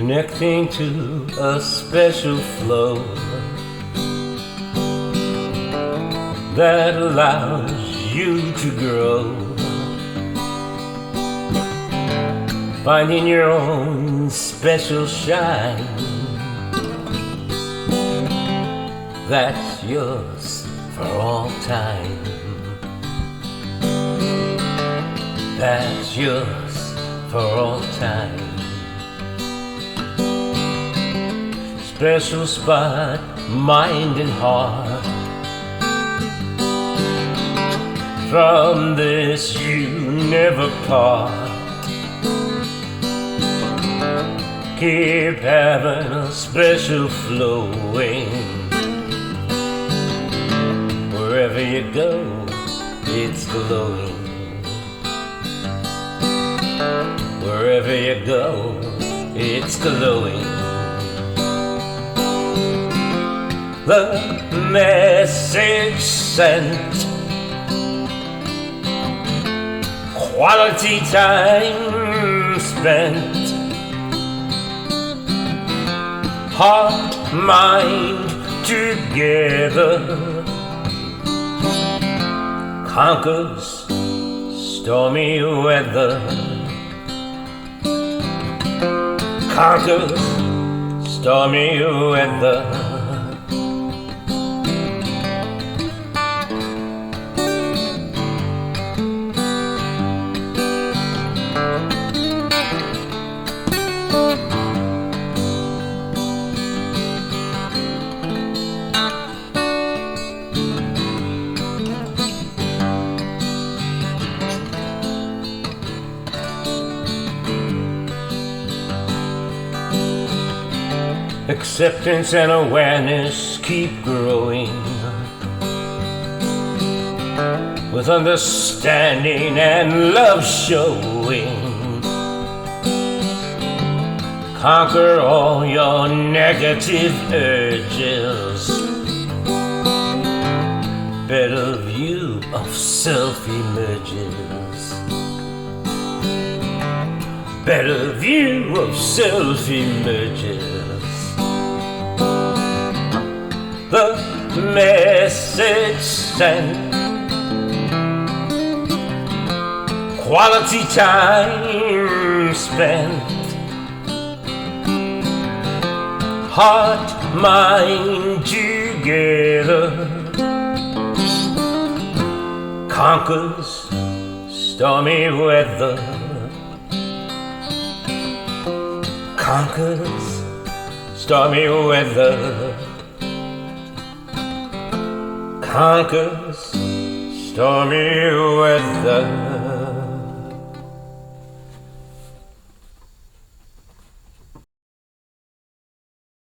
connecting to a special flow that allows you to grow, finding your own special shine that's yours for all time. That's yours for all time. Special spot, mind and heart. From this you never part. Keep having a special flowing. Wherever you go, it's glowing. Wherever you go, it's glowing. The message sent, quality time spent, heart, mind together, conquers stormy weather, conquers stormy weather. Acceptance and awareness keep growing, with understanding and love showing. Conquer all your negative urges. Better view of self emerges. Better view of self emerges. The message sent, quality time spent, heart, mind together, conquers stormy weather, conquers stormy weather, conquers stormy weather.